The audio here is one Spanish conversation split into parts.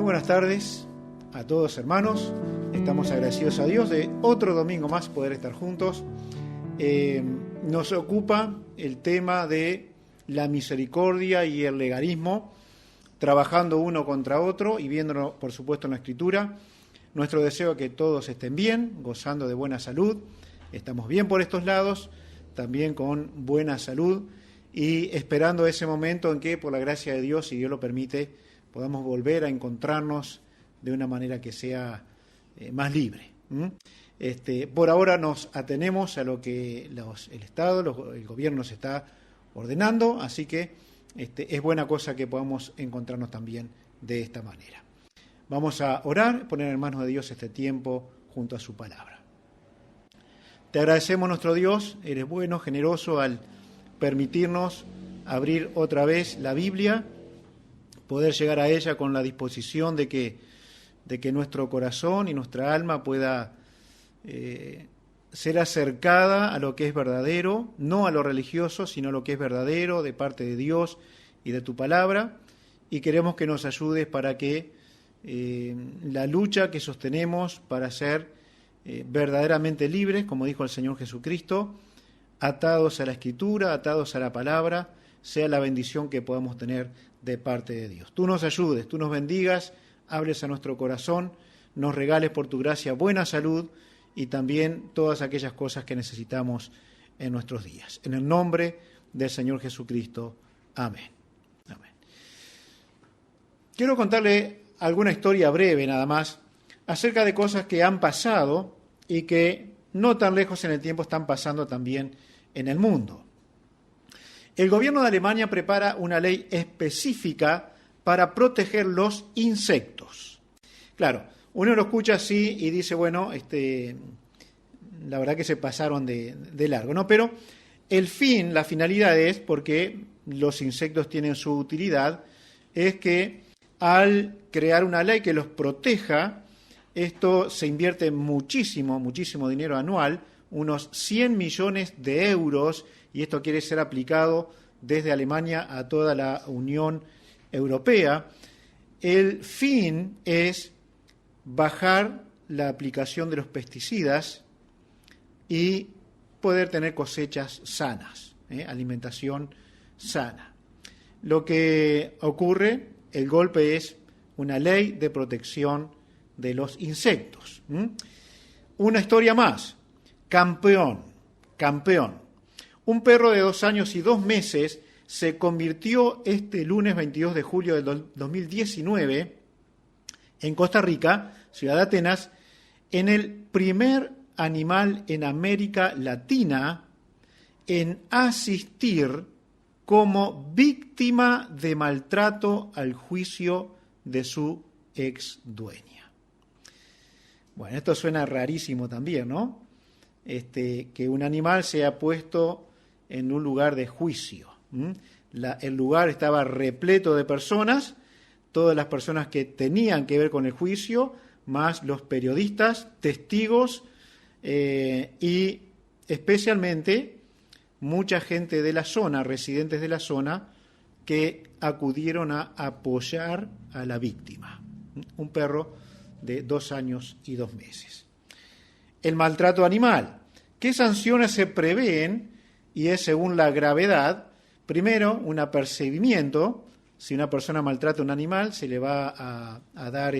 buenas tardes a todos, hermanos. Estamos agradecidos a Dios de otro domingo más poder estar juntos. Nos ocupa el tema de la misericordia y el legalismo, trabajando uno contra otro y viéndolo, por supuesto, en la Escritura. Nuestro deseo es que todos estén bien, gozando de buena salud. Estamos bien por estos lados, también con buena salud y esperando ese momento en que, por la gracia de Dios, si Dios lo permite, podamos volver a encontrarnos de una manera que sea más libre. Por ahora nos atenemos a lo que el Estado, el gobierno nos está ordenando, así que es buena cosa que podamos encontrarnos también de esta manera. Vamos a orar, poner en manos de Dios este tiempo junto a su palabra. Te agradecemos, nuestro Dios, eres bueno, generoso al permitirnos abrir otra vez la Biblia, poder llegar a ella con la disposición de que nuestro corazón y nuestra alma pueda ser acercada a lo que es verdadero, no a lo religioso, sino a lo que es verdadero de parte de Dios y de tu palabra, y queremos que nos ayudes para que la lucha que sostenemos para ser verdaderamente libres, como dijo el Señor Jesucristo, atados a la Escritura, atados a la palabra, sea la bendición que podamos tener de parte de Dios. Tú nos ayudes, tú nos bendigas, hables a nuestro corazón, nos regales por tu gracia buena salud y también todas aquellas cosas que necesitamos en nuestros días. En el nombre del Señor Jesucristo. Amén. Amén. Quiero contarle alguna historia breve nada más acerca de cosas que han pasado y que no tan lejos en el tiempo están pasando también en el mundo. El gobierno de Alemania prepara una ley específica para proteger los insectos. Claro, uno lo escucha así y dice, bueno, la verdad que se pasaron de largo, ¿no? Pero el fin, la finalidad es, porque los insectos tienen su utilidad, es que al crear una ley que los proteja, esto se invierte muchísimo dinero anual, unos 100 millones de euros, y esto quiere ser aplicado desde Alemania a toda la Unión Europea. El fin es bajar la aplicación de los pesticidas y poder tener cosechas sanas, alimentación sana. Lo que ocurre, el golpe es una ley de protección de los insectos. Una historia más. Campeón. Un perro de 2 años y 2 meses se convirtió este lunes 22 de julio del 2019 en Costa Rica, ciudad de Atenas, en el primer animal en América Latina en asistir como víctima de maltrato al juicio de su ex dueña. Bueno, esto suena rarísimo también, ¿no? Que un animal sea puesto en un lugar de juicio. El lugar estaba repleto de personas, todas las personas que tenían que ver con el juicio, más los periodistas, testigos y especialmente mucha gente de la zona, residentes de la zona, que acudieron a apoyar a la víctima, un perro de 2 años y 2 meses. El maltrato animal. ¿Qué sanciones se prevén? Y es según la gravedad. Primero, un apercibimiento. Si una persona maltrata a un animal, se le va a dar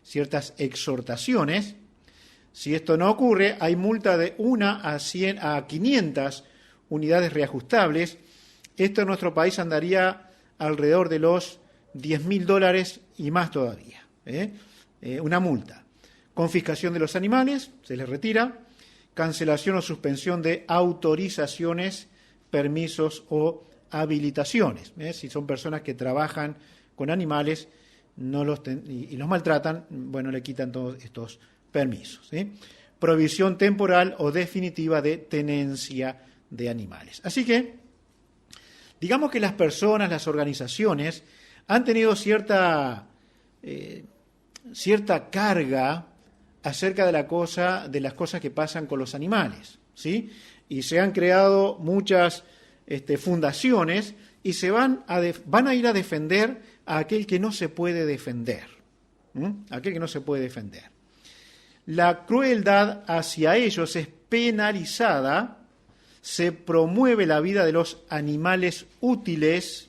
ciertas exhortaciones. Si esto no ocurre, hay multa de 1 a 500 unidades reajustables. Esto en nuestro país andaría alrededor de los $10.000 y más todavía. Una multa. Confiscación de los animales, se les retira. Cancelación o suspensión de autorizaciones, permisos o habilitaciones. Si son personas que trabajan con animales y los maltratan, bueno, le quitan todos estos permisos. Prohibición temporal o definitiva de tenencia de animales. Así que, digamos que las personas, las organizaciones, han tenido cierta carga acerca de las cosas que pasan con los animales, ¿sí? Y se han creado muchas fundaciones y se van a ir a defender a aquel que no se puede defender. aquel que no se puede defender. La crueldad hacia ellos es penalizada, se promueve la vida de los animales útiles,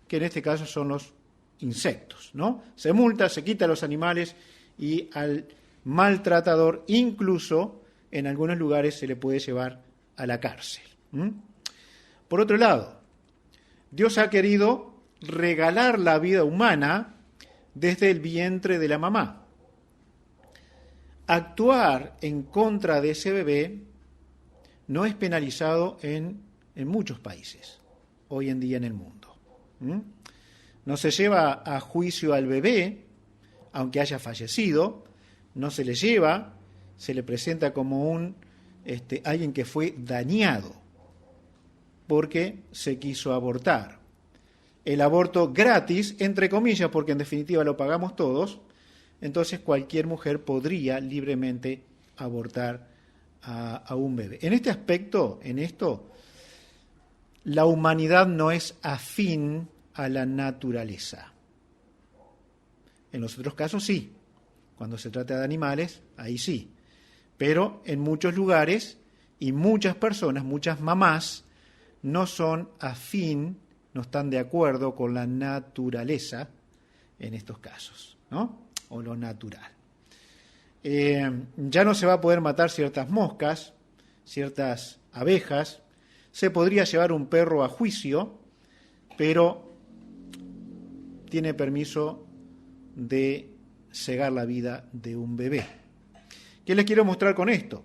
que en este caso son los insectos, ¿no? Se multa, se quita a los animales y al maltratador incluso en algunos lugares se le puede llevar a la cárcel. Por otro lado, Dios ha querido regalar la vida humana desde el vientre de la mamá. Actuar en contra de ese bebé no es penalizado en muchos países hoy en día en el mundo. No se lleva a juicio al bebé, aunque haya fallecido, no se le lleva, se le presenta como alguien que fue dañado porque se quiso abortar. El aborto gratis, entre comillas, porque en definitiva lo pagamos todos, entonces cualquier mujer podría libremente abortar a un bebé. En este aspecto, en esto, la humanidad no es afín a la naturaleza. En los otros casos sí, cuando se trata de animales, ahí sí. Pero en muchos lugares y muchas personas, muchas mamás, no son afín, no están de acuerdo con la naturaleza en estos casos, ¿no? O lo natural. Ya no se va a poder matar ciertas moscas, ciertas abejas, se podría llevar un perro a juicio, pero tiene permiso de cegar la vida de un bebé. ¿Qué les quiero mostrar con esto?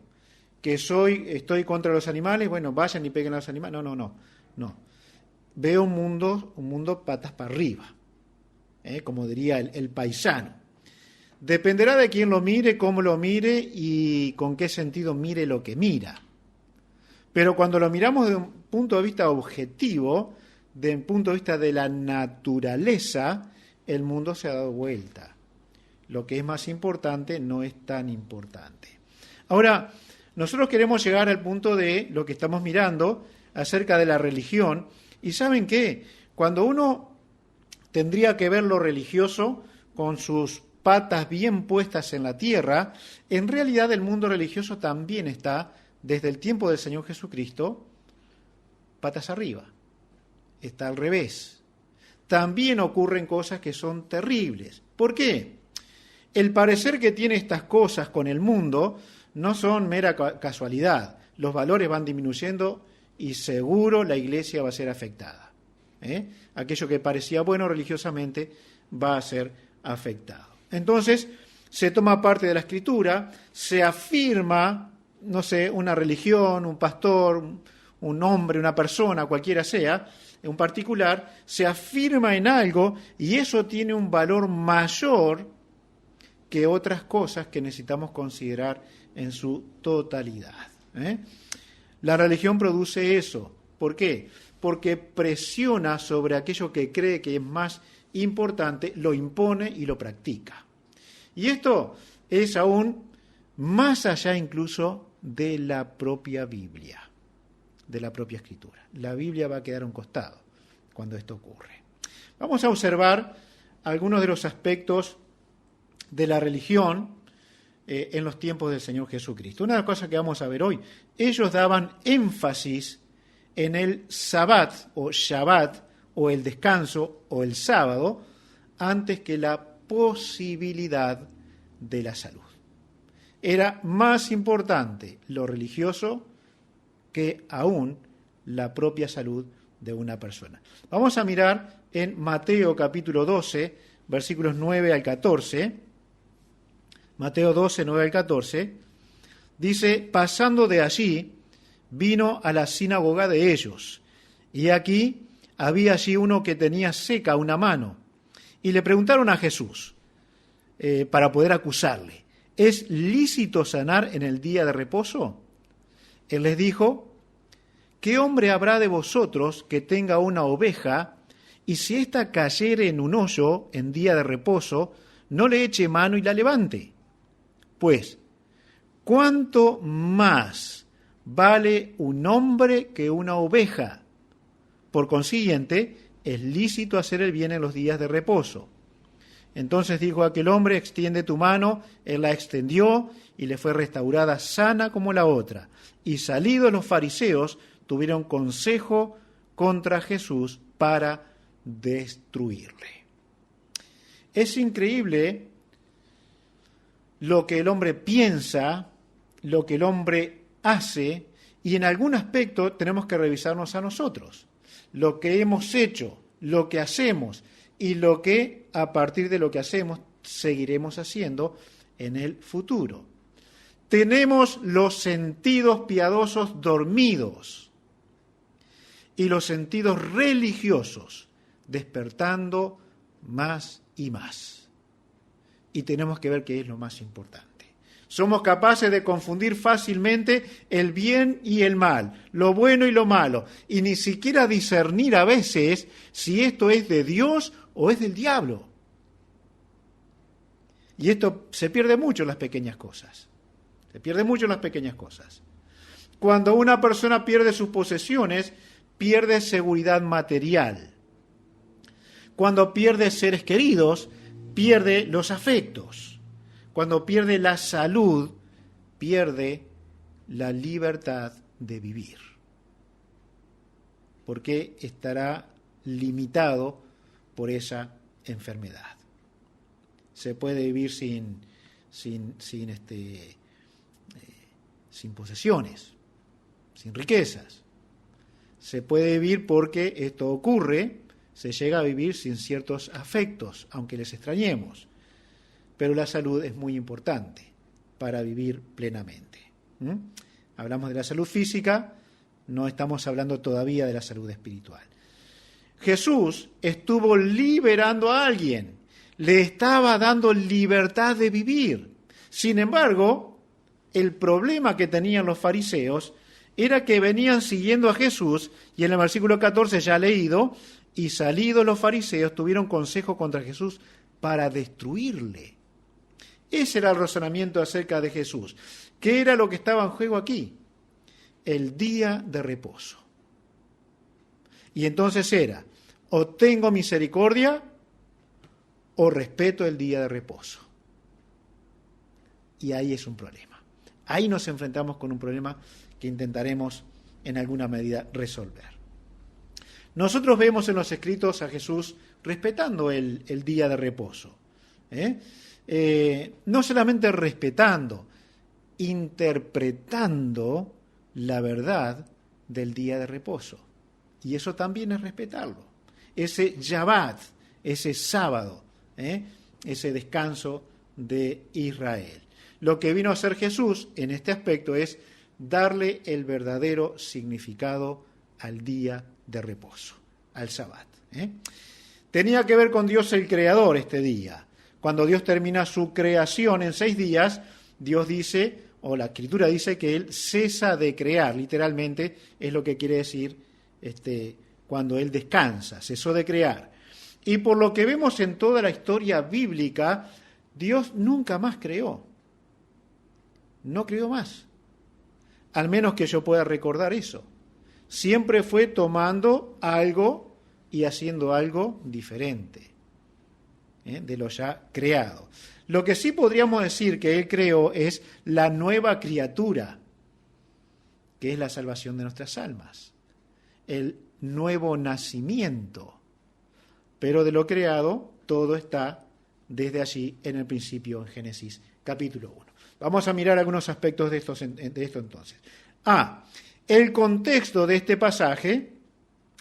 Que estoy contra los animales, bueno, vayan y peguen a los animales. No. Veo un mundo patas para arriba, como diría el paisano. Dependerá de quién lo mire, cómo lo mire y con qué sentido mire lo que mira. Pero cuando lo miramos desde un punto de vista objetivo, desde un punto de vista de la naturaleza, el mundo se ha dado vuelta. Lo que es más importante no es tan importante. Ahora, nosotros queremos llegar al punto de lo que estamos mirando acerca de la religión. ¿Y saben qué? Cuando uno tendría que ver lo religioso con sus patas bien puestas en la tierra, en realidad el mundo religioso también está, desde el tiempo del Señor Jesucristo, patas arriba. Está al revés. También ocurren cosas que son terribles. ¿Por qué? El parecer que tiene estas cosas con el mundo no son mera casualidad. Los valores van disminuyendo y seguro la iglesia va a ser afectada. Aquello que parecía bueno religiosamente va a ser afectado. Entonces, se toma parte de la Escritura, se afirma, no sé, una religión, un pastor, un hombre, una persona, cualquiera sea, en particular, se afirma en algo y eso tiene un valor mayor que otras cosas que necesitamos considerar en su totalidad. La religión produce eso. ¿Por qué? Porque presiona sobre aquello que cree que es más importante, lo impone y lo practica. Y esto es aún más allá incluso de la propia Biblia, de la propia Escritura. La Biblia va a quedar a un costado cuando esto ocurre. Vamos a observar algunos de los aspectos de la religión en los tiempos del Señor Jesucristo. Una de las cosas que vamos a ver hoy, ellos daban énfasis en el Sabbat o Shabbat o el descanso o el sábado antes que la posibilidad de la salud. Era más importante lo religioso que aún la propia salud de una persona. Vamos a mirar en Mateo capítulo 12, versículos 9 al 14. Mateo 12, 9 al 14. Dice, pasando de allí, vino a la sinagoga de ellos. Y aquí había allí uno que tenía seca una mano. Y le preguntaron a Jesús, para poder acusarle, ¿es lícito sanar en el día de reposo? Él les dijo, ¿qué hombre habrá de vosotros que tenga una oveja, y si ésta cayere en un hoyo en día de reposo, no le eche mano y la levante? Pues, ¿cuánto más vale un hombre que una oveja? Por consiguiente, es lícito hacer el bien en los días de reposo. Entonces dijo aquel hombre, extiende tu mano. Él la extendió y le fue restaurada sana como la otra. Y salidos los fariseos, tuvieron consejo contra Jesús para destruirle. Es increíble lo que el hombre piensa, lo que el hombre hace, y en algún aspecto tenemos que revisarnos a nosotros. Lo que hemos hecho, lo que hacemos y lo que a partir de lo que hacemos seguiremos haciendo en el futuro. Tenemos los sentidos piadosos dormidos y los sentidos religiosos despertando más y más. Y tenemos que ver qué es lo más importante. Somos capaces de confundir fácilmente el bien y el mal, lo bueno y lo malo, y ni siquiera discernir a veces si esto es de Dios o es del diablo. Y esto se pierde mucho en las pequeñas cosas. Se pierde mucho en las pequeñas cosas. Cuando una persona pierde sus posesiones, pierde seguridad material. Cuando pierde seres queridos, pierde los afectos. Cuando pierde la salud, pierde la libertad de vivir. Porque estará limitado por esa enfermedad. Se puede vivir sin posesiones, sin riquezas. Se puede vivir porque esto ocurre, se llega a vivir sin ciertos afectos, aunque les extrañemos. Pero la salud es muy importante para vivir plenamente. Hablamos de la salud física, no estamos hablando todavía de la salud espiritual. Jesús estuvo liberando a alguien, le estaba dando libertad de vivir. Sin embargo, el problema que tenían los fariseos era que venían siguiendo a Jesús, y en el versículo 14 ya leído, y salidos los fariseos tuvieron consejo contra Jesús para destruirle. Ese era el razonamiento acerca de Jesús. ¿Qué era lo que estaba en juego aquí? El día de reposo. Y entonces era, o tengo misericordia, o respeto el día de reposo. Y ahí es un problema. Ahí nos enfrentamos con un problema que intentaremos en alguna medida resolver. Nosotros vemos en los escritos a Jesús respetando el día de reposo. No solamente respetando, interpretando la verdad del día de reposo. Y eso también es respetarlo. Ese Shabbat, ese sábado, ese descanso de Israel. Lo que vino a hacer Jesús en este aspecto es darle el verdadero significado al día de reposo, al Shabbat. Tenía que ver con Dios el Creador este día. Cuando Dios termina su creación en 6 días, Dios dice, o la Escritura dice, que Él cesa de crear. Literalmente es lo que quiere decir cuando Él descansa, cesó de crear. Y por lo que vemos en toda la historia bíblica, Dios nunca más creó. No creó más. Al menos que yo pueda recordar eso. Siempre fue tomando algo y haciendo algo diferente de lo ya creado. Lo que sí podríamos decir que Él creó es la nueva criatura, que es la salvación de nuestras almas, el nuevo nacimiento. Pero de lo creado, todo está desde allí en el principio, en Génesis capítulo 1. Vamos a mirar algunos aspectos de esto entonces. El contexto de este pasaje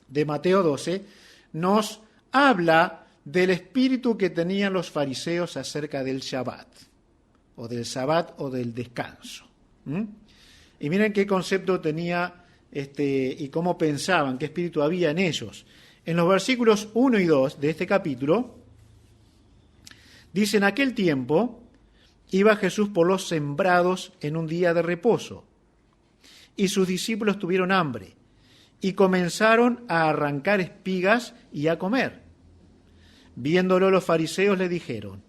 de Mateo 12 nos habla del espíritu que tenían los fariseos acerca del Shabbat, o del Sabbat, o del descanso. Y miren qué concepto tenía y cómo pensaban, qué espíritu había en ellos. En los versículos 1 y 2 de este capítulo, dice: en aquel tiempo iba Jesús por los sembrados en un día de reposo, y sus discípulos tuvieron hambre, y comenzaron a arrancar espigas y a comer. Viéndolo los fariseos le dijeron: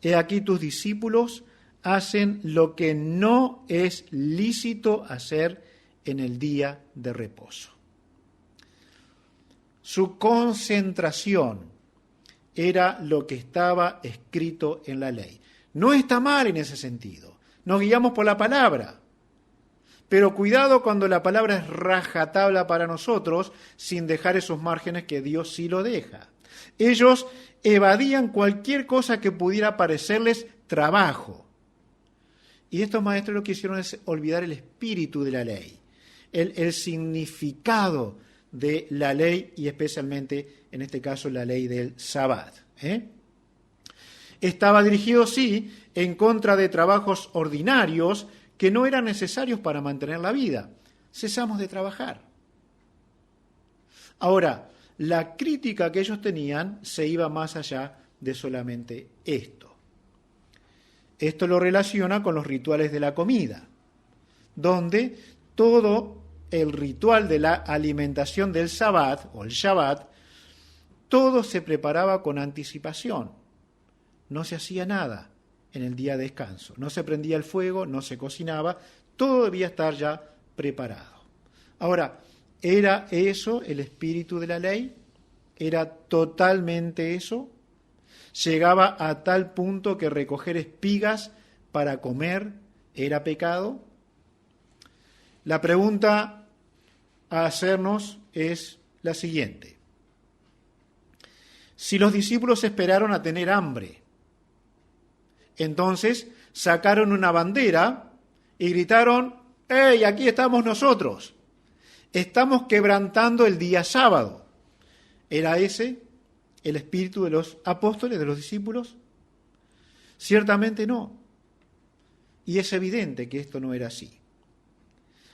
he aquí tus discípulos hacen lo que no es lícito hacer en el día de reposo. Su concentración era lo que estaba escrito en la ley. No está mal en ese sentido. Nos guiamos por la palabra. Pero cuidado cuando la palabra es rajatabla para nosotros, sin dejar esos márgenes que Dios sí lo deja. Ellos evadían cualquier cosa que pudiera parecerles trabajo. Y estos maestros lo que hicieron es olvidar el espíritu de la ley, el significado de la ley y especialmente, en este caso, la ley del Sabbat. Estaba dirigido, sí, en contra de trabajos ordinarios que no eran necesarios para mantener la vida. Cesamos de trabajar. Ahora, la crítica que ellos tenían se iba más allá de solamente esto. Esto lo relaciona con los rituales de la comida, donde todo el ritual de la alimentación del Sabbat, o el Shabbat, todo se preparaba con anticipación. No se hacía nada en el día de descanso. No se prendía el fuego, no se cocinaba, todo debía estar ya preparado. Ahora, ¿era eso el espíritu de la ley? ¿Era totalmente eso? ¿Llegaba a tal punto que recoger espigas para comer era pecado? La pregunta a hacernos es la siguiente. Si los discípulos esperaron a tener hambre, entonces sacaron una bandera y gritaron: ¡Hey, aquí estamos nosotros! Estamos quebrantando el día sábado. ¿Era ese el espíritu de los apóstoles, de los discípulos? Ciertamente no. Y es evidente que esto no era así.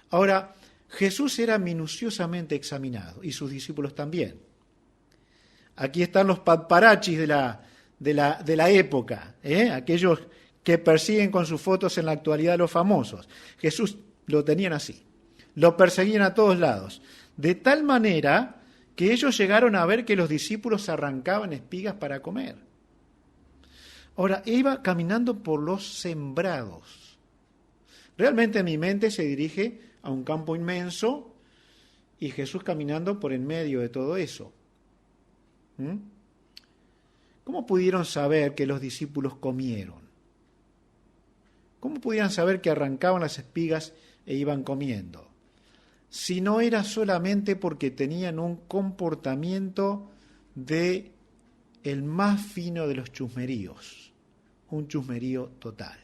Ahora, Jesús era minuciosamente examinado, y sus discípulos también. Aquí están los paparazzis de la época, aquellos que persiguen con sus fotos en la actualidad a los famosos. Jesús lo tenían así, lo perseguían a todos lados, de tal manera que ellos llegaron a ver que los discípulos arrancaban espigas para comer. Ahora, iba caminando por los sembrados. Realmente mi mente se dirige a un campo inmenso y Jesús caminando por en medio de todo eso. ¿Cómo pudieron saber que los discípulos comieron? ¿Cómo pudieran saber que arrancaban las espigas e iban comiendo? Si no era solamente porque tenían un comportamiento de el más fino de los chusmeríos, un chusmerío total,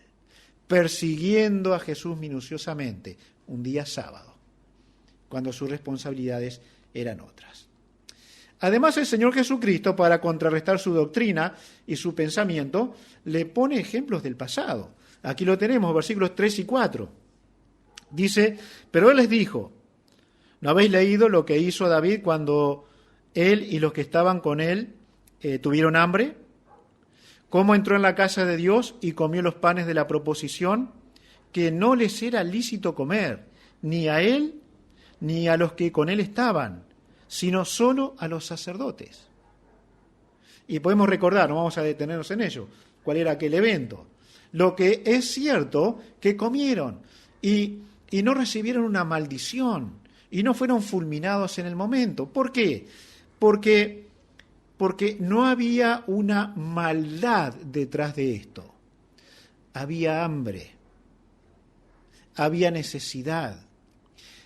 persiguiendo a Jesús minuciosamente un día sábado, cuando sus responsabilidades eran otras. Además, el Señor Jesucristo, para contrarrestar su doctrina y su pensamiento, le pone ejemplos del pasado. Aquí lo tenemos, versículos 3 y 4. Dice: pero Él les dijo: ¿no habéis leído lo que hizo David cuando él y los que estaban con él tuvieron hambre? ¿Cómo entró en la casa de Dios y comió los panes de la proposición, que no les era lícito comer, ni a él ni a los que con él estaban, sino solo a los sacerdotes? Y podemos recordar, no vamos a detenernos en ello, cuál era aquel evento. Lo que es cierto, que comieron y no recibieron una maldición y no fueron fulminados en el momento. ¿Por qué? Porque no había una maldad detrás de esto. Había hambre, había necesidad,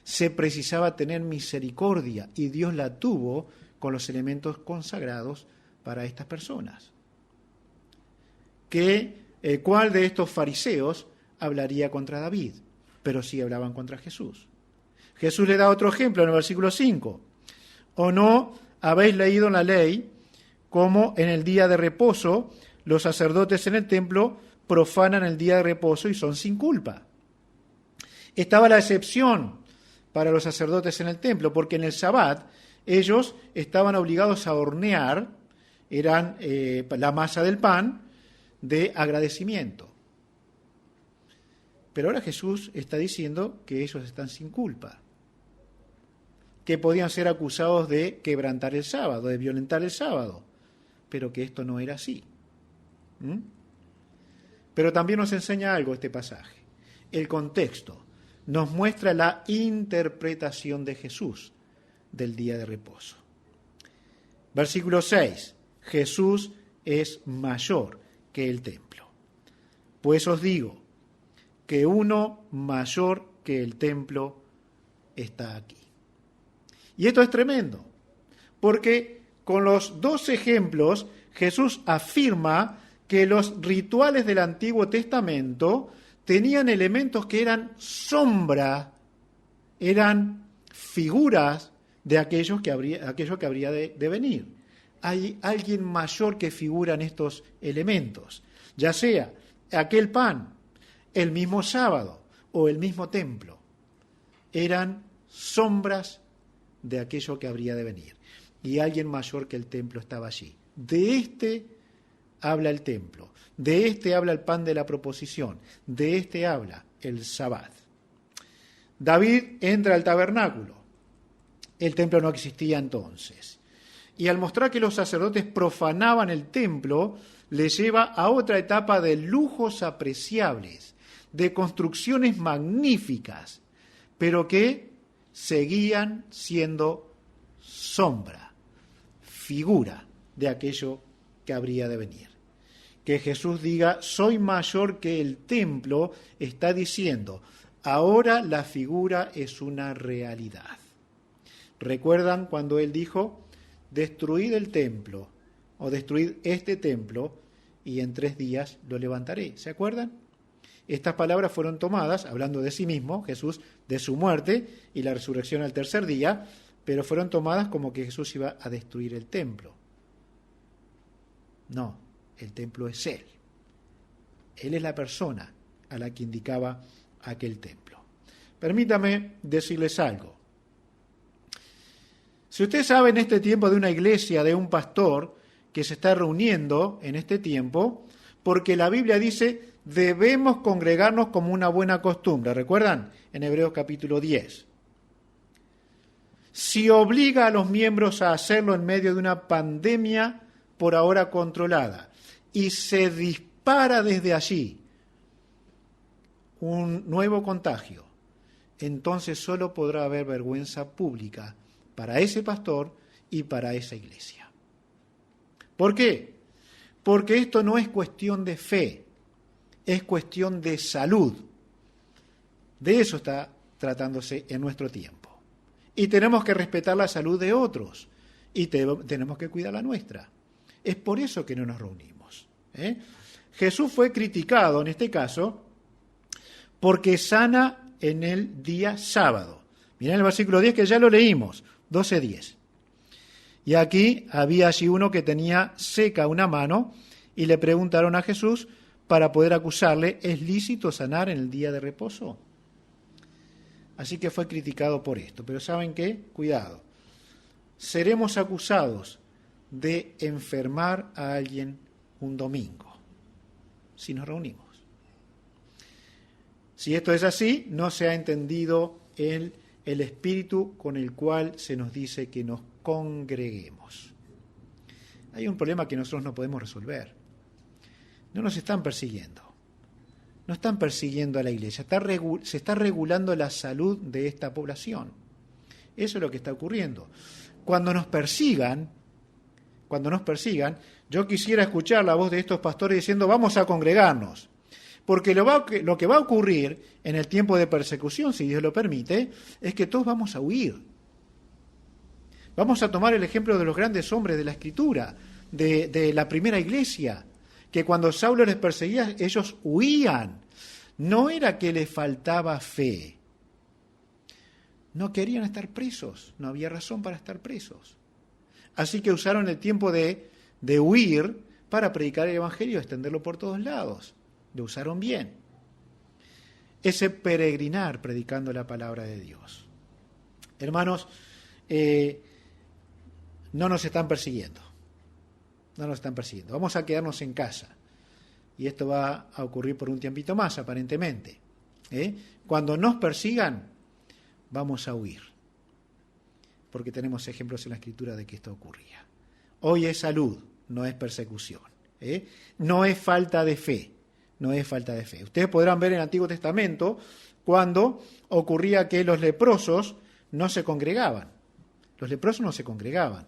se precisaba tener misericordia y Dios la tuvo con los elementos consagrados para estas personas. ¿Cuál de estos fariseos hablaría contra David? Pero sí hablaban contra Jesús. Jesús le da otro ejemplo en el versículo 5. ¿O no habéis leído en la ley cómo en el día de reposo los sacerdotes en el templo profanan el día de reposo y son sin culpa? Estaba la excepción para los sacerdotes en el templo, porque en el Sabbat ellos estaban obligados a hornear, eran la masa del pan de agradecimiento. Pero ahora Jesús está diciendo que ellos están sin culpa, que podían ser acusados de quebrantar el sábado, de violentar el sábado, pero que esto no era así. Pero también nos enseña algo este pasaje. El contexto nos muestra la interpretación de Jesús del día de reposo. Versículo 6. Jesús es mayor que el templo. Pues os digo que uno mayor que el templo está aquí. Y esto es tremendo, porque con los dos ejemplos Jesús afirma que los rituales del Antiguo Testamento tenían elementos que eran sombra, eran figuras de aquello que habría de venir. Hay alguien mayor que figura en estos elementos, ya sea aquel pan, el mismo sábado o el mismo templo. Eran sombras de aquello que habría de venir. Y alguien mayor que el templo estaba allí. De este habla el templo, de este habla el pan de la proposición, de este habla el Sabbat. David entra al tabernáculo. El templo no existía entonces. Y al mostrar que los sacerdotes profanaban el templo, le lleva a otra etapa de lujos apreciables, de construcciones magníficas, pero que seguían siendo sombra, figura de aquello que habría de venir. Que Jesús diga, soy mayor que el templo, está diciendo, ahora la figura es una realidad. ¿Recuerdan cuando él dijo, destruid el templo, o destruid este templo, y en 3 días lo levantaré? ¿Se acuerdan? Estas palabras fueron tomadas, hablando de sí mismo, Jesús, de su muerte y la resurrección al 3er día, pero fueron tomadas como que Jesús iba a destruir el templo. No, el templo es Él. Él es la persona a la que indicaba aquel templo. Permítame decirles algo. Si usted sabe en este tiempo de una iglesia, de un pastor que se está reuniendo en este tiempo, porque la Biblia dice, debemos congregarnos como una buena costumbre. ¿Recuerdan? En Hebreos capítulo 10. Si obliga a los miembros a hacerlo en medio de una pandemia por ahora controlada y se dispara desde allí un nuevo contagio, entonces solo podrá haber vergüenza pública para ese pastor y para esa iglesia. ¿Por qué? Porque esto no es cuestión de fe, es cuestión de salud. De eso está tratándose en nuestro tiempo. Y tenemos que respetar la salud de otros y tenemos que cuidar la nuestra. Es por eso que no nos reunimos. Jesús fue criticado en este caso porque sana en el día sábado. Mirá el versículo 10 que ya lo leímos, 12:10. Y aquí había allí uno que tenía seca una mano y le preguntaron a Jesús para poder acusarle, ¿es lícito sanar en el día de reposo? Así que fue criticado por esto. Pero ¿saben qué? Cuidado. Seremos acusados de enfermar a alguien un domingo, si nos reunimos. Si esto es así, no se ha entendido el espíritu con el cual se nos dice que nos congreguemos. Hay un problema que nosotros no podemos resolver. No nos están persiguiendo. No están persiguiendo a la iglesia. Se está regulando la salud de esta población. Eso es lo que está ocurriendo. Cuando nos persigan, yo quisiera escuchar la voz de estos pastores diciendo, vamos a congregarnos. Porque lo que va a ocurrir en el tiempo de persecución, si Dios lo permite, es que todos vamos a huir. Vamos a tomar el ejemplo de los grandes hombres de la Escritura, de la primera iglesia, que cuando Saulo les perseguía, ellos huían. No era que les faltaba fe. No querían estar presos, no había razón para estar presos. Así que usaron el tiempo de huir para predicar el Evangelio, extenderlo por todos lados. Lo usaron bien. Ese peregrinar predicando la palabra de Dios. Hermanos, no nos están persiguiendo. No nos están persiguiendo. Vamos a quedarnos en casa. Y esto va a ocurrir por un tiempito más, aparentemente. Cuando nos persigan, vamos a huir. Porque tenemos ejemplos en la Escritura de que esto ocurría. Hoy es salud, no es persecución. No es falta de fe. No es falta de fe. Ustedes podrán ver en el Antiguo Testamento cuando ocurría que los leprosos no se congregaban. Los leprosos no se congregaban.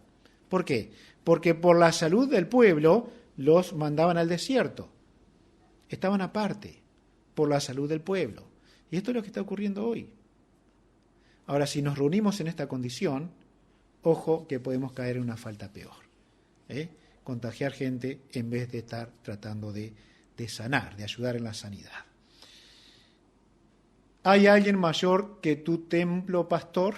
¿Por qué? Porque por la salud del pueblo los mandaban al desierto. Estaban aparte, por la salud del pueblo. Y esto es lo que está ocurriendo hoy. Ahora, si nos reunimos en esta condición, ojo que podemos caer en una falta peor. Contagiar gente en vez de estar tratando de sanar, de ayudar en la sanidad. ¿Hay alguien mayor que tu templo, pastor?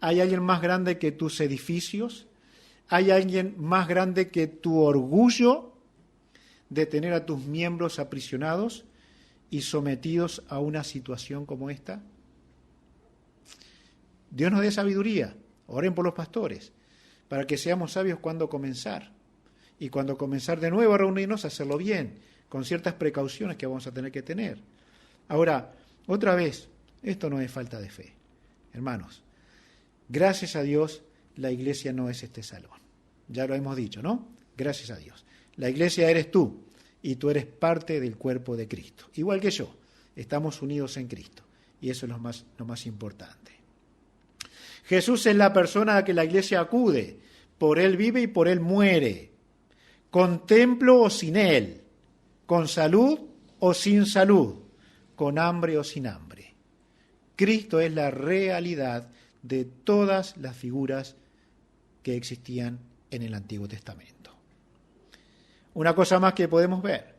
¿Hay alguien más grande que tus edificios? ¿Hay alguien más grande que tu orgullo de tener a tus miembros aprisionados y sometidos a una situación como esta? Dios nos dé sabiduría. Oren por los pastores, para que seamos sabios cuando comenzar. Y cuando comenzar de nuevo a reunirnos, hacerlo bien, con ciertas precauciones que vamos a tener que tener. Ahora, otra vez, esto no es falta de fe. Hermanos, gracias a Dios, la iglesia no es este salón. Ya lo hemos dicho, ¿no? Gracias a Dios. La iglesia eres tú, y tú eres parte del cuerpo de Cristo. Igual que yo, estamos unidos en Cristo. Y eso es lo más importante. Jesús es la persona a la que la iglesia acude. Por Él vive y por Él muere. Con templo o sin Él. Con salud o sin salud. Con hambre o sin hambre. Cristo es la realidad de todas las figuras que existían en el Antiguo Testamento. Una cosa más que podemos ver,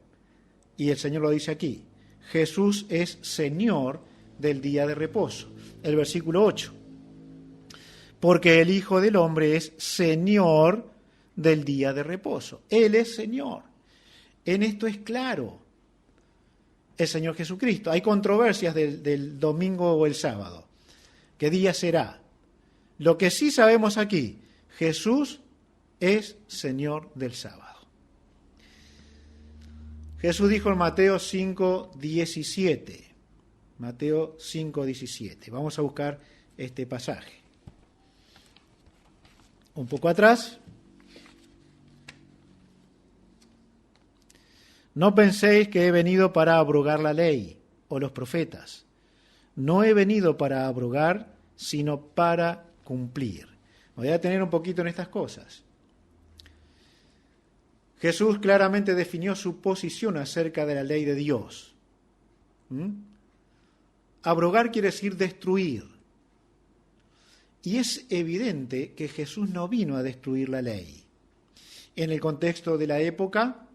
y el Señor lo dice aquí, Jesús es Señor del día de reposo. El versículo 8. Porque el Hijo del Hombre es Señor del día de reposo. Él es Señor. En esto es claro el Señor Jesucristo. Hay controversias del domingo o el sábado. ¿Qué día será? Lo que sí sabemos aquí, Jesús es Señor del sábado. Jesús dijo en Mateo 5:17. Mateo 5:17. Vamos a buscar este pasaje. Un poco atrás. No penséis que he venido para abrogar la ley o los profetas. No he venido para abrogar, sino para cumplir. Me voy a detener un poquito en estas cosas. Jesús claramente definió su posición acerca de la ley de Dios. Abrogar quiere decir destruir. Y es evidente que Jesús no vino a destruir la ley. En el contexto de la época,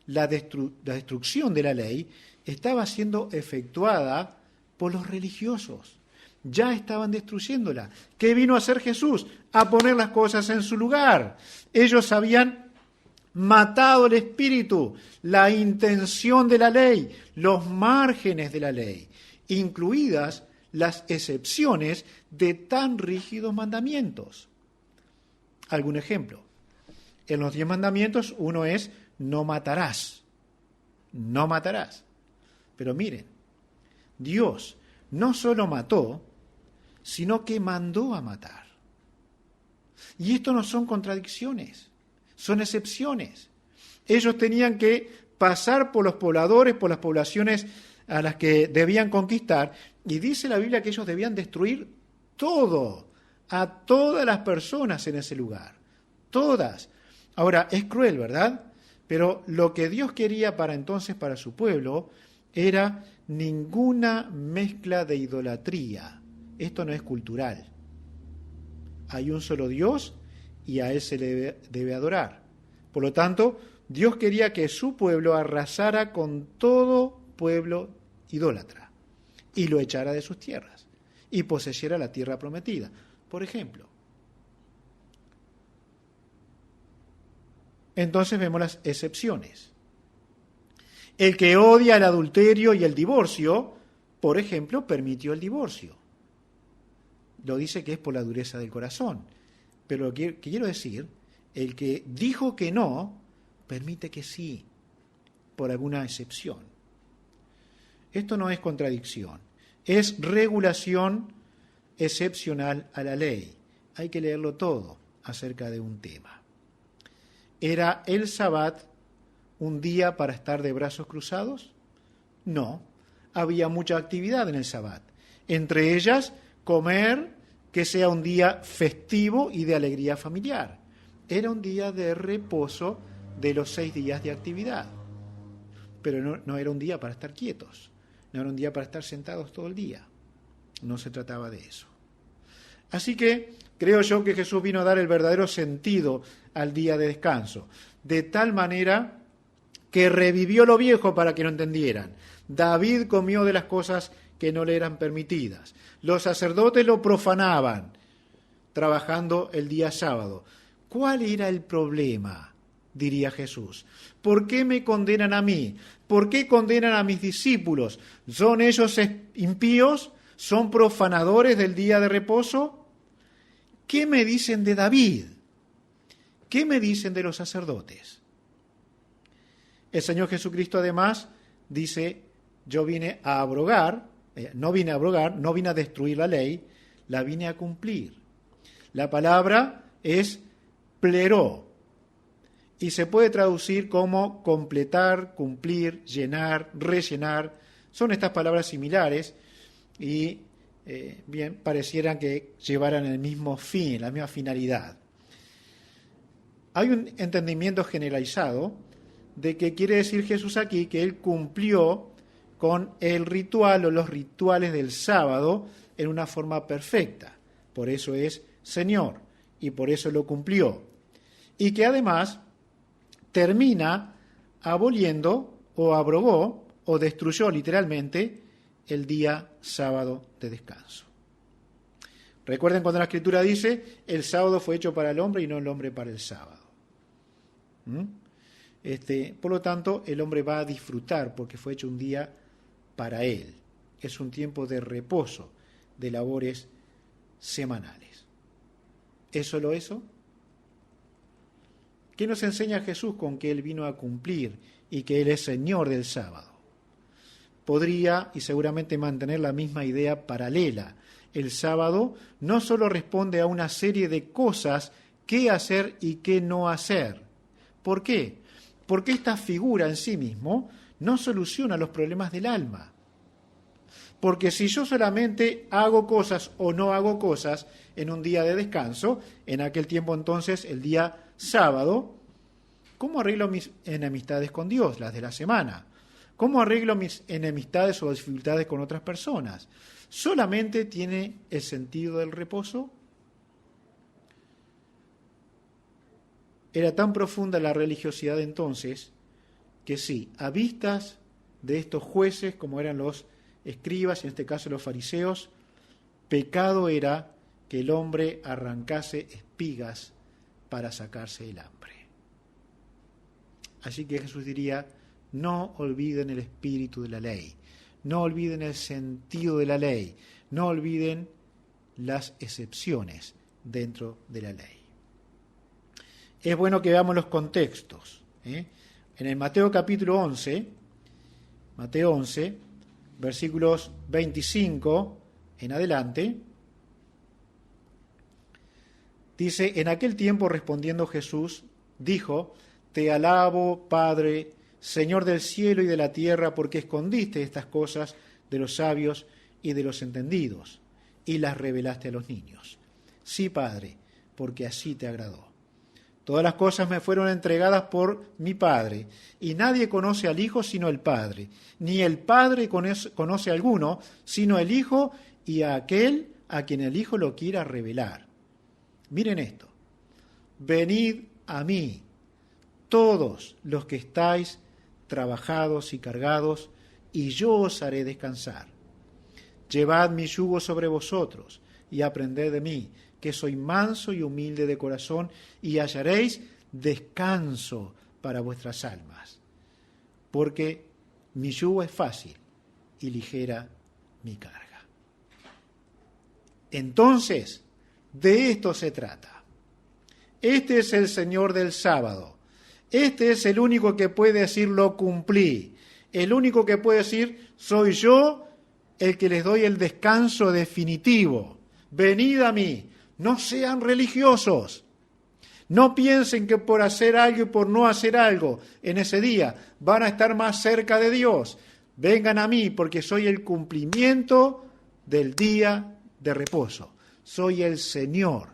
la destrucción de la ley estaba siendo efectuada por los religiosos. Ya estaban destruyéndola. ¿Qué vino a hacer Jesús? A poner las cosas en su lugar. Ellos habían matado el espíritu, la intención de la ley, los márgenes de la ley, incluidas las excepciones de tan rígidos mandamientos. ¿Algún ejemplo? En los 10 mandamientos uno es no matarás. No matarás. Pero miren, Dios no solo mató, sino que mandó a matar. Y esto no son contradicciones, son excepciones. Ellos tenían que pasar por los pobladores, por las poblaciones a las que debían conquistar, y dice la Biblia que ellos debían destruir todo, a todas las personas en ese lugar, todas. Ahora, es cruel, ¿verdad? Pero lo que Dios quería para entonces, para su pueblo, era ninguna mezcla de idolatría. Esto no es cultural. Hay un solo Dios y a Él se le debe adorar. Por lo tanto, Dios quería que su pueblo arrasara con todo pueblo idólatra y lo echara de sus tierras y poseyera la tierra prometida. Por ejemplo, entonces vemos las excepciones. El que odia el adulterio y el divorcio, por ejemplo, permitió el divorcio. Lo dice que es por la dureza del corazón. Pero lo que quiero decir, el que dijo que no, permite que sí, por alguna excepción. Esto no es contradicción, es regulación excepcional a la ley. Hay que leerlo todo acerca de un tema. ¿Era el Sabbat un día para estar de brazos cruzados? No, había mucha actividad en el Sabbat. Entre ellas, comer, que sea un día festivo y de alegría familiar. Era un día de reposo de los 6 días de actividad. Pero no era un día para estar quietos, no era un día para estar sentados todo el día. No se trataba de eso. Así que creo yo que Jesús vino a dar el verdadero sentido al día de descanso, de tal manera que revivió lo viejo para que no entendieran. David comió de las cosas que no le eran permitidas. Los sacerdotes lo profanaban, trabajando el día sábado. ¿Cuál era el problema?, diría Jesús. ¿Por qué me condenan a mí? ¿Por qué condenan a mis discípulos? ¿Son ellos impíos? ¿Son profanadores del día de reposo? ¿Qué me dicen de David? ¿Qué me dicen de los sacerdotes? El Señor Jesucristo además dice, yo vine a abrogar, no vine a destruir la ley, la vine a cumplir. La palabra es pleró y se puede traducir como completar, cumplir, llenar, rellenar. Son estas palabras similares y bien, parecieran que llevaran el mismo fin, la misma finalidad. Hay un entendimiento generalizado de que quiere decir Jesús aquí que Él cumplió con el ritual o los rituales del sábado en una forma perfecta. Por eso es Señor y por eso lo cumplió. Y que además termina aboliendo o abrogó o destruyó literalmente el día sábado de descanso. Recuerden cuando la Escritura dice, el sábado fue hecho para el hombre y no el hombre para el sábado. Por lo tanto, el hombre va a disfrutar porque fue hecho un día para él. Es un tiempo de reposo, de labores semanales. ¿Es solo eso? ¿Qué nos enseña Jesús con que Él vino a cumplir y que Él es Señor del sábado? Podría y seguramente mantener la misma idea paralela. El sábado no solo responde a una serie de cosas qué hacer y qué no hacer. ¿Por qué? Porque esta figura en sí mismo no soluciona los problemas del alma. Porque si yo solamente hago cosas o no hago cosas en un día de descanso, en aquel tiempo entonces, el día sábado, ¿cómo arreglo mis enemistades con Dios, las de la semana? ¿Cómo arreglo mis enemistades o dificultades con otras personas? ¿Solamente tiene el sentido del reposo? Era tan profunda la religiosidad entonces que sí, a vistas de estos jueces, como eran los escribas, y en este caso los fariseos, pecado era que el hombre arrancase espigas para sacarse el hambre. Así que Jesús diría, no olviden el espíritu de la ley, no olviden el sentido de la ley, no olviden las excepciones dentro de la ley. Es bueno que veamos los contextos. En el Mateo capítulo 11, Mateo 11, versículos 25 en adelante, dice, en aquel tiempo respondiendo Jesús, dijo, te alabo, Padre, Señor del cielo y de la tierra, porque escondiste estas cosas de los sabios y de los entendidos, y las revelaste a los niños. Sí, Padre, porque así te agradó. Todas las cosas me fueron entregadas por mi Padre, y nadie conoce al Hijo sino el Padre, ni el Padre conoce a alguno, sino el Hijo y a aquel a quien el Hijo lo quiera revelar. Miren esto, venid a mí, todos los que estáis trabajados y cargados, y yo os haré descansar. Llevad mi yugo sobre vosotros, y aprended de mí, que soy manso y humilde de corazón, y hallaréis descanso para vuestras almas. Porque mi yugo es fácil y ligera mi carga. Entonces, de esto se trata. Este es el Señor del sábado. Este es el único que puede decir lo cumplí. El único que puede decir soy yo el que les doy el descanso definitivo. Venid a mí. No sean religiosos. No piensen que por hacer algo y por no hacer algo en ese día van a estar más cerca de Dios. Vengan a mí porque soy el cumplimiento del día de reposo. soy el Señor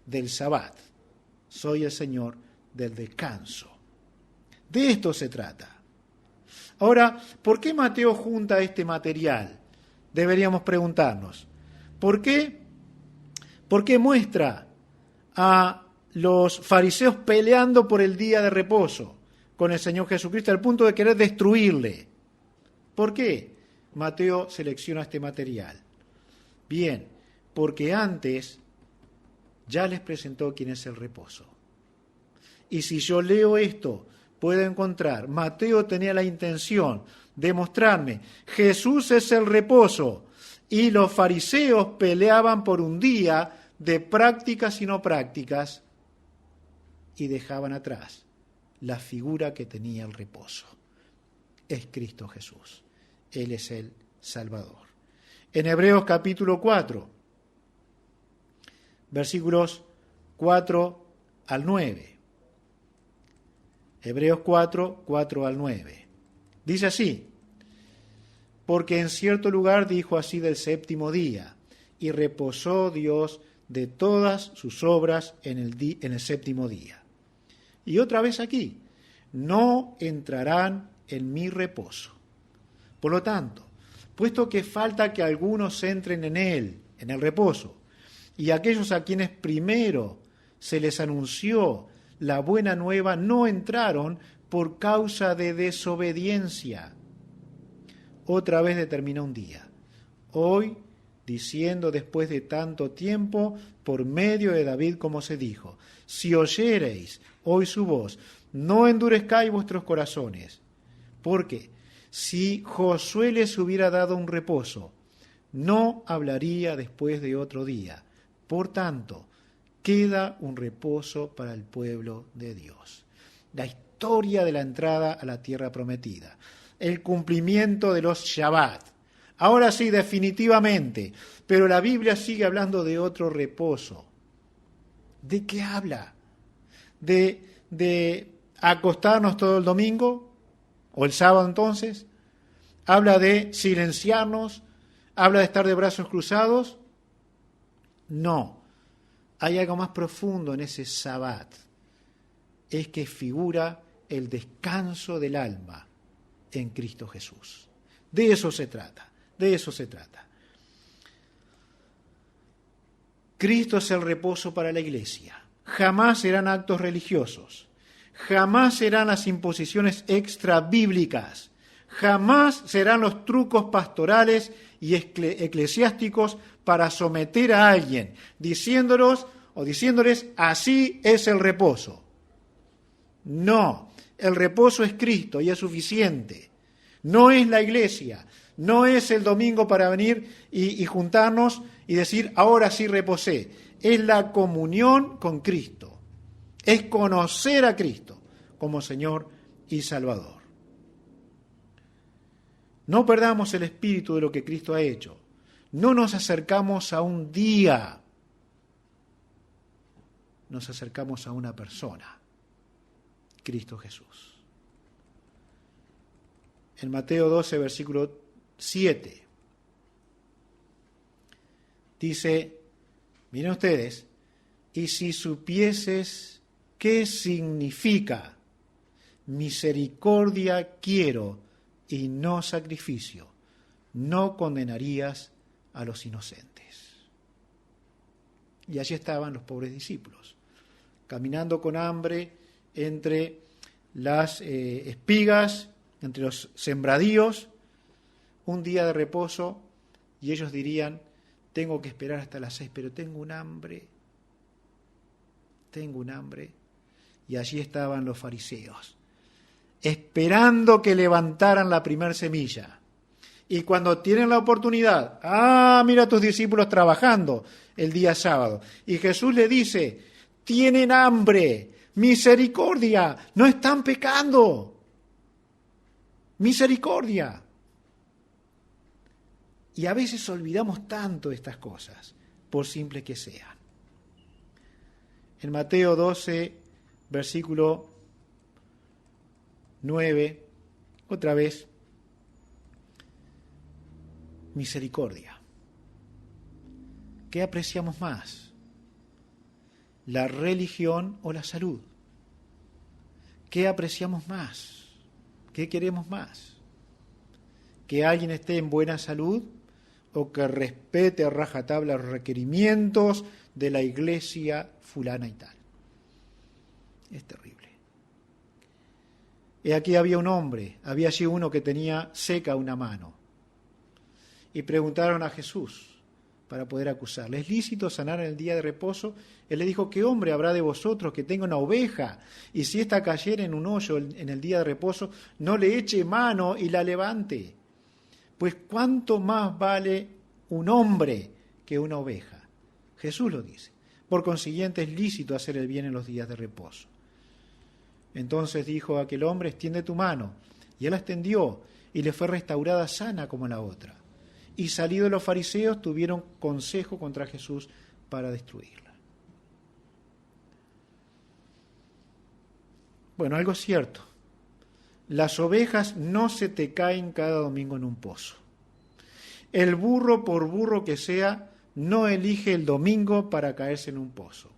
del Sabbat, soy el Señor del descanso. De esto se trata. Ahora, ¿por qué Mateo junta este material? Deberíamos preguntarnos. ¿Por qué? Porque muestra a los fariseos peleando por el día de reposo con el Señor Jesucristo al punto de querer destruirle. ¿Por qué Mateo selecciona este material? Bien, porque antes ya les presentó quién es el reposo. Y si yo leo esto, puedo encontrar, Mateo tenía la intención de mostrarme, Jesús es el reposo, y los fariseos peleaban por un día de prácticas y no prácticas, y dejaban atrás la figura que tenía el reposo. Es Cristo Jesús. Él es el Salvador. En Hebreos capítulo 4, versículos 4 al 9. Hebreos 4, 4 al 9. Dice así: porque en cierto lugar dijo así del séptimo día, y reposó Dios de todas sus obras en el séptimo día. Y otra vez aquí, no entrarán en mi reposo. Por lo tanto, puesto que falta que algunos entren en él, en el reposo, y aquellos a quienes primero se les anunció la buena nueva no entraron por causa de desobediencia. Otra vez determina un día. Hoy, diciendo después de tanto tiempo, por medio de David, como se dijo, si oyereis hoy su voz, no endurezcáis vuestros corazones. Porque si Josué les hubiera dado un reposo, no hablaría después de otro día. Por tanto, queda un reposo para el pueblo de Dios. La historia de la entrada a la tierra prometida, el cumplimiento de los Shabbat. Ahora sí, definitivamente, pero la Biblia sigue hablando de otro reposo. ¿De qué habla? ¿De acostarnos todo el domingo? ¿O el sábado entonces? ¿Habla de silenciarnos? ¿Habla de estar de brazos cruzados? No. Hay algo más profundo en ese Sabbat. Es que figura el descanso del alma en Cristo Jesús. De eso se trata. De eso se trata. Cristo es el reposo para la iglesia. Jamás serán actos religiosos. Jamás serán las imposiciones extra bíblicas. Jamás serán los trucos pastorales y eclesiásticos para someter a alguien, diciéndoles, así es el reposo. No, el reposo es Cristo y es suficiente. No es la iglesia, no es el domingo para venir y juntarnos y decir, ahora sí reposé. Es la comunión con Cristo. Es conocer a Cristo como Señor y Salvador. No perdamos el espíritu de lo que Cristo ha hecho. No nos acercamos a un día. Nos acercamos a una persona. Cristo Jesús. En Mateo 12, versículo 7, dice, miren ustedes, y si supieses qué significa misericordia quiero y no sacrificio, no condenarías a los inocentes. Y allí estaban los pobres discípulos, caminando con hambre entre las espigas, entre los sembradíos, un día de reposo, y ellos dirían, tengo que esperar hasta las 6, pero tengo un hambre. Y allí estaban los fariseos, esperando que levantaran la primer semilla. Y cuando tienen la oportunidad, mira a tus discípulos trabajando el día sábado. Y Jesús le dice, tienen hambre, misericordia, no están pecando. Misericordia. Y a veces olvidamos tanto de estas cosas, por simples que sean. En Mateo 12, versículo 9, otra vez, misericordia. ¿Qué apreciamos más? ¿La religión o la salud? ¿Qué apreciamos más? ¿Qué queremos más? ¿Que alguien esté en buena salud o que respete a rajatabla los requerimientos de la iglesia fulana y tal? Es terrible. Y aquí había un hombre, había allí uno que tenía seca una mano. Y preguntaron a Jesús para poder acusarle: ¿es lícito sanar en el día de reposo? Él le dijo: ¿qué hombre habrá de vosotros que tenga una oveja y si ésta cayera en un hoyo en el día de reposo, no le eche mano y la levante? Pues ¿cuánto más vale un hombre que una oveja? Jesús lo dice. Por consiguiente, es lícito hacer el bien en los días de reposo. Entonces dijo aquel hombre: extiende tu mano. Y él la extendió y le fue restaurada sana como la otra. Y salidos los fariseos tuvieron consejo contra Jesús para destruirla. Bueno, algo es cierto. Las ovejas no se te caen cada domingo en un pozo. El burro, por burro que sea, no elige el domingo para caerse en un pozo.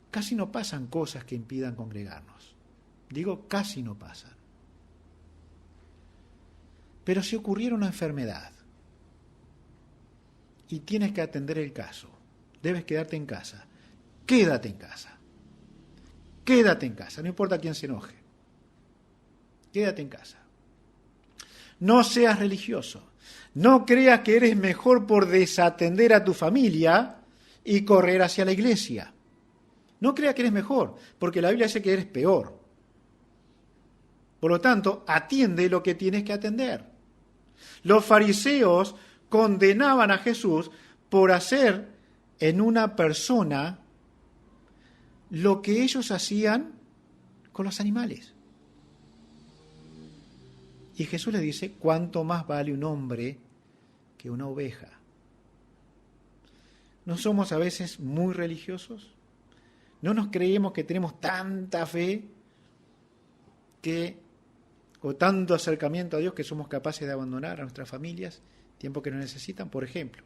Casi no pasan cosas que impidan congregarnos. Digo, casi no pasan. Pero si ocurriera una enfermedad y tienes que atender el caso, debes quedarte en casa. Quédate en casa. Quédate en casa, no importa quién se enoje. Quédate en casa. No seas religioso. No creas que eres mejor por desatender a tu familia y correr hacia la iglesia. No creas que eres mejor, porque la Biblia dice que eres peor. Por lo tanto, atiende lo que tienes que atender. Los fariseos condenaban a Jesús por hacer en una persona lo que ellos hacían con los animales. Y Jesús le dice: ¿cuánto más vale un hombre que una oveja? ¿No somos a veces muy religiosos? ¿No nos creemos que tenemos tanta fe o tanto acercamiento a Dios que somos capaces de abandonar a nuestras familias tiempo que no necesitan? Por ejemplo,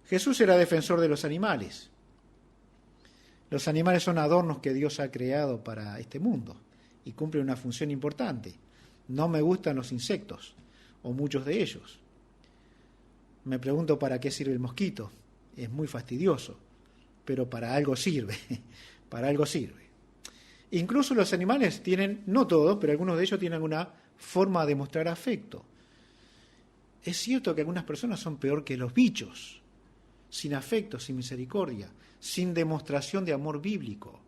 Jesús era defensor de los animales. Los animales son adornos que Dios ha creado para este mundo y cumplen una función importante. No me gustan los insectos, o muchos de ellos. Me pregunto para qué sirve el mosquito. Es muy fastidioso, pero para algo sirve, para algo sirve. Incluso los animales tienen, no todos, pero algunos de ellos tienen alguna forma de mostrar afecto. Es cierto que algunas personas son peor que los bichos, sin afecto, sin misericordia, sin demostración de amor bíblico,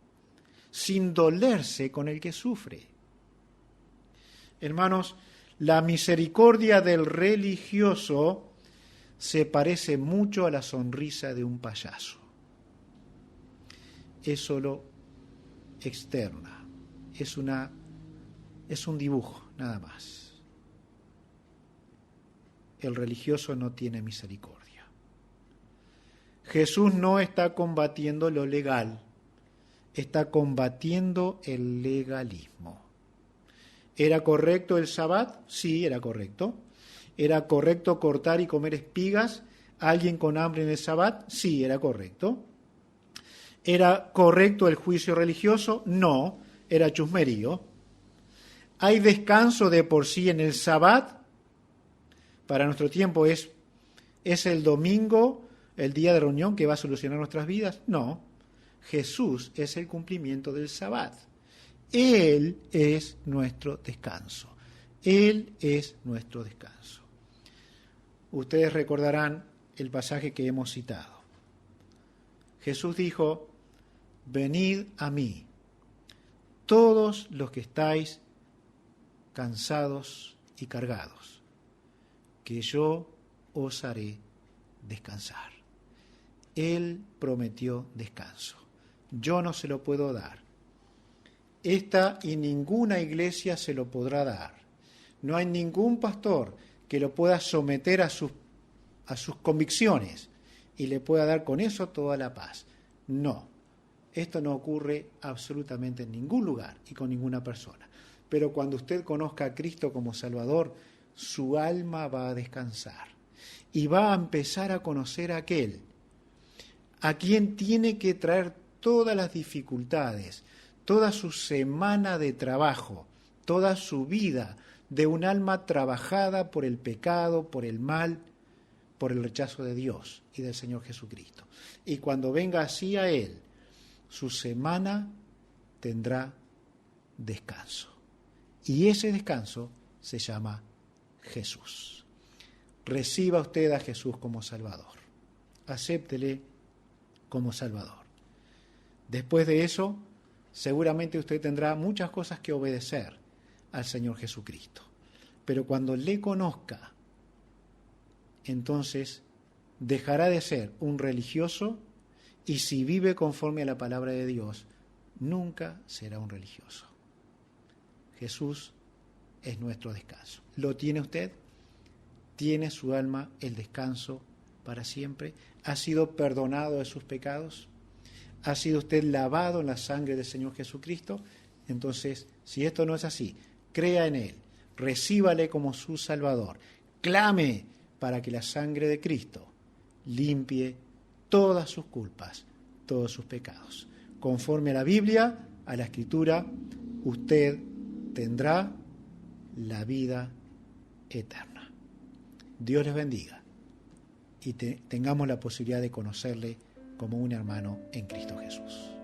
sin dolerse con el que sufre. Hermanos, la misericordia del religioso se parece mucho a la sonrisa de un payaso. Es solo externa, es un dibujo, nada más. El religioso no tiene misericordia. Jesús no está combatiendo lo legal, está combatiendo el legalismo. ¿Era correcto el Sabbat? Sí, era correcto. ¿Era correcto cortar y comer espigas a alguien con hambre en el Sabbat? Sí, era correcto. ¿Era correcto el juicio religioso? No, era chusmerío. ¿Hay descanso de por sí en el Sabbat? Para nuestro tiempo es el domingo, el día de reunión que va a solucionar nuestras vidas. No, Jesús es el cumplimiento del Sabbat. Él es nuestro descanso. Él es nuestro descanso. Ustedes recordarán el pasaje que hemos citado. Jesús dijo: venid a mí, todos los que estáis cansados y cargados, que yo os haré descansar. Él prometió descanso. Yo no se lo puedo dar. Esta y ninguna iglesia se lo podrá dar. No hay ningún pastor que lo pueda someter a sus convicciones y le pueda dar con eso toda la paz. No, esto no ocurre absolutamente en ningún lugar y con ninguna persona. Pero cuando usted conozca a Cristo como Salvador, su alma va a descansar y va a empezar a conocer a aquel a quien tiene que traer todas las dificultades, toda su semana de trabajo, toda su vida de un alma trabajada por el pecado, por el mal, por el rechazo de Dios y del Señor Jesucristo. Y cuando venga así a Él, su semana tendrá descanso. Y ese descanso se llama Jesús. Reciba usted a Jesús como Salvador. Acéptele como Salvador. Después de eso, seguramente usted tendrá muchas cosas que obedecer al Señor Jesucristo. Pero cuando le conozca, entonces dejará de ser un religioso y si vive conforme a la palabra de Dios, nunca será un religioso. Jesús es nuestro descanso. ¿Lo tiene usted? ¿Tiene su alma el descanso para siempre? ¿Ha sido perdonado de sus pecados? ¿Ha sido usted lavado en la sangre del Señor Jesucristo? Entonces, si esto no es así, crea en Él, recíbale como su Salvador, clame para que la sangre de Cristo limpie todas sus culpas, todos sus pecados. Conforme a la Biblia, a la Escritura, usted tendrá la vida eterna. Dios les bendiga y tengamos la posibilidad de conocerle como un hermano en Cristo Jesús.